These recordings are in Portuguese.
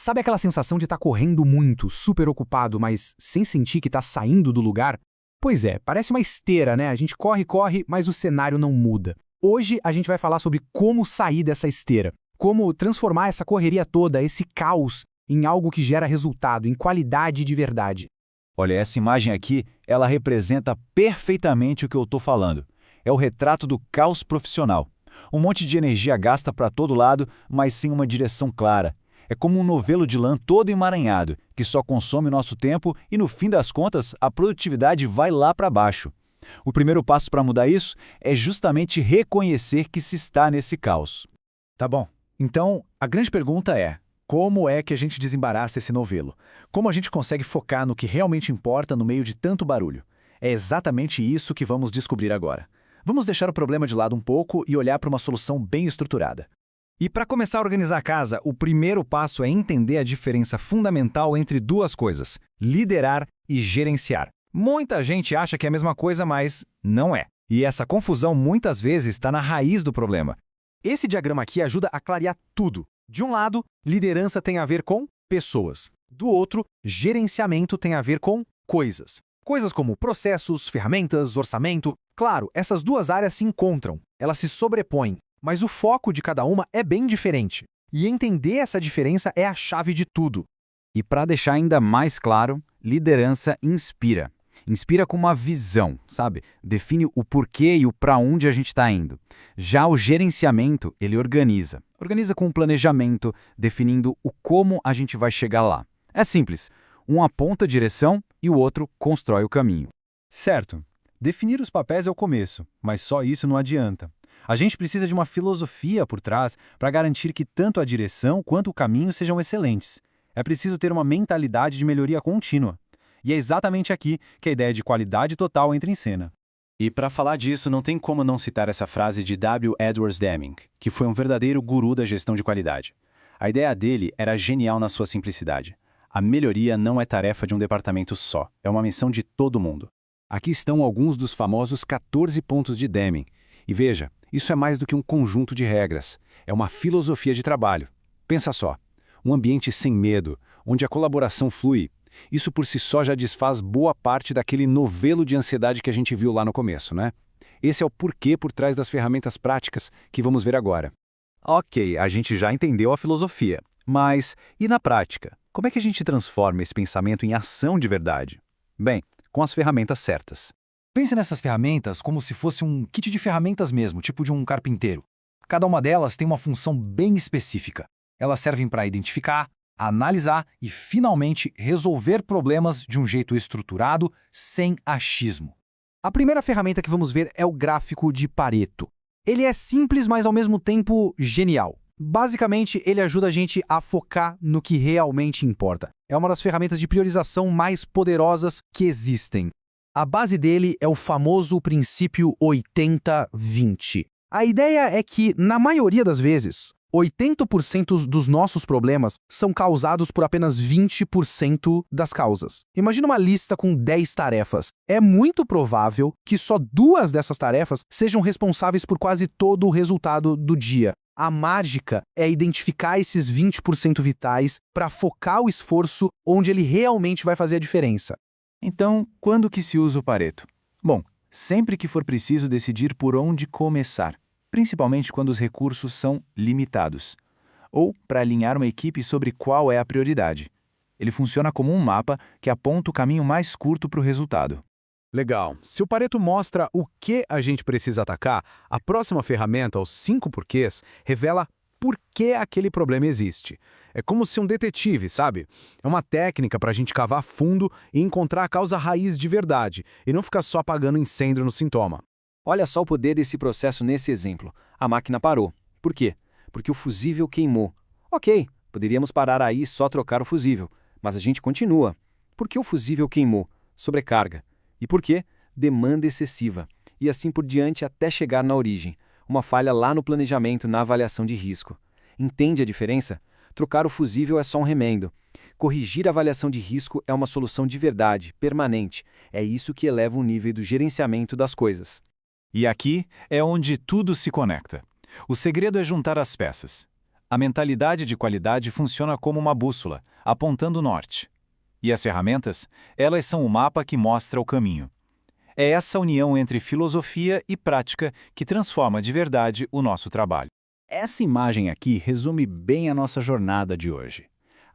Sabe aquela sensação de estar correndo muito, super ocupado, mas sem sentir que está saindo do lugar? Pois é, parece uma esteira, né? A gente corre, corre, mas o cenário não muda. Hoje a gente vai falar sobre como sair dessa esteira, como transformar essa correria toda, esse caos, em algo que gera resultado, em qualidade de verdade. Olha, essa imagem aqui, ela representa perfeitamente o que eu estou falando. É o retrato do caos profissional. Um monte de energia gasta para todo lado, mas sem uma direção clara. É como um novelo de lã todo emaranhado, que só consome nosso tempo e, no fim das contas, a produtividade vai lá para baixo. O primeiro passo para mudar isso é justamente reconhecer que se está nesse caos. Tá bom. Então, a grande pergunta é: como é que a gente desembaraça esse novelo? Como a gente consegue focar no que realmente importa no meio de tanto barulho? É exatamente isso que vamos descobrir agora. Vamos deixar o problema de lado um pouco e olhar para uma solução bem estruturada. E para começar a organizar a casa, o primeiro passo é entender a diferença fundamental entre duas coisas: liderar e gerenciar. Muita gente acha que é a mesma coisa, mas não é. E essa confusão muitas vezes está na raiz do problema. Esse diagrama aqui ajuda a clarear tudo. De um lado, liderança tem a ver com pessoas. Do outro, gerenciamento tem a ver com coisas. Coisas como processos, ferramentas, orçamento. Claro, essas duas áreas se encontram, elas se sobrepõem, mas o foco de cada uma é bem diferente. E entender essa diferença é a chave de tudo. E para deixar ainda mais claro, liderança inspira. Inspira com uma visão, sabe? Define o porquê e o para onde a gente está indo. Já o gerenciamento, ele organiza. Organiza com o planejamento, definindo o como a gente vai chegar lá. É simples. Um aponta a direção e o outro constrói o caminho. Certo. Definir os papéis é o começo, mas só isso não adianta. A gente precisa de uma filosofia por trás para garantir que tanto a direção quanto o caminho sejam excelentes. É preciso ter uma mentalidade de melhoria contínua. E é exatamente aqui que a ideia de qualidade total entra em cena. E para falar disso, não tem como não citar essa frase de W. Edwards Deming, que foi um verdadeiro guru da gestão de qualidade. A ideia dele era genial na sua simplicidade. A melhoria não é tarefa de um departamento só, é uma missão de todo mundo. Aqui estão alguns dos famosos 14 pontos de Deming. E veja, isso é mais do que um conjunto de regras. É uma filosofia de trabalho. Pensa só, um ambiente sem medo, onde a colaboração flui. Isso por si só já desfaz boa parte daquele novelo de ansiedade que a gente viu lá no começo, né? Esse é o porquê por trás das ferramentas práticas que vamos ver agora. Ok, a gente já entendeu a filosofia. Mas, e na prática? Como é que a gente transforma esse pensamento em ação de verdade? Bem, com as ferramentas certas. Pense nessas ferramentas como se fosse um kit de ferramentas mesmo, tipo de um carpinteiro. Cada uma delas tem uma função bem específica. Elas servem para identificar, analisar e, finalmente, resolver problemas de um jeito estruturado, sem achismo. A primeira ferramenta que vamos ver é o gráfico de Pareto. Ele é simples, mas ao mesmo tempo genial. Basicamente, ele ajuda a gente a focar no que realmente importa. É uma das ferramentas de priorização mais poderosas que existem. A base dele é o famoso princípio 80-20. A ideia é que, na maioria das vezes, 80% dos nossos problemas são causados por apenas 20% das causas. Imagina uma lista com 10 tarefas. É muito provável que só 2 dessas tarefas sejam responsáveis por quase todo o resultado do dia. A mágica é identificar esses 20% vitais para focar o esforço onde ele realmente vai fazer a diferença. Então, quando que se usa o Pareto? Bom, sempre que for preciso decidir por onde começar, principalmente quando os recursos são limitados, ou para alinhar uma equipe sobre qual é a prioridade. Ele funciona como um mapa que aponta o caminho mais curto para o resultado. Legal. Se o Pareto mostra o que a gente precisa atacar, a próxima ferramenta, os 5 porquês, revela por que aquele problema existe. É como se um detetive, sabe? É uma técnica para a gente cavar fundo e encontrar a causa raiz de verdade, e não ficar só apagando incêndio no sintoma. Olha só o poder desse processo nesse exemplo. A máquina parou. Por quê? Porque o fusível queimou. Ok, poderíamos parar aí e só trocar o fusível, mas a gente continua. Por que o fusível queimou? Sobrecarga. E por quê? Demanda excessiva. E assim por diante até chegar na origem. Uma falha lá no planejamento, na avaliação de risco. Entende a diferença? Trocar o fusível é só um remendo. Corrigir a avaliação de risco é uma solução de verdade, permanente. É isso que eleva o nível do gerenciamento das coisas. E aqui é onde tudo se conecta. O segredo é juntar as peças. A mentalidade de qualidade funciona como uma bússola, apontando o norte. E as ferramentas? Elas são o mapa que mostra o caminho. É essa união entre filosofia e prática que transforma de verdade o nosso trabalho. Essa imagem aqui resume bem a nossa jornada de hoje.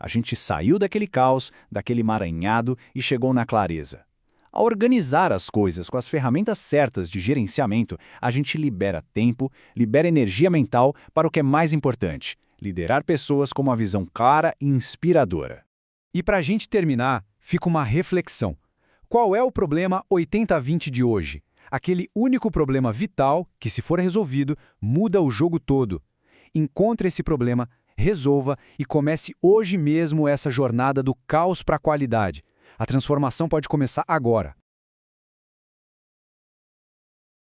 A gente saiu daquele caos, daquele emaranhado e chegou na clareza. Ao organizar as coisas com as ferramentas certas de gerenciamento, a gente libera tempo, libera energia mental para o que é mais importante: liderar pessoas com uma visão clara e inspiradora. E para a gente terminar, fica uma reflexão. Qual é o problema 80-20 de hoje? Aquele único problema vital que, se for resolvido, muda o jogo todo. Encontre esse problema, resolva e comece hoje mesmo essa jornada do caos para a qualidade. A transformação pode começar agora.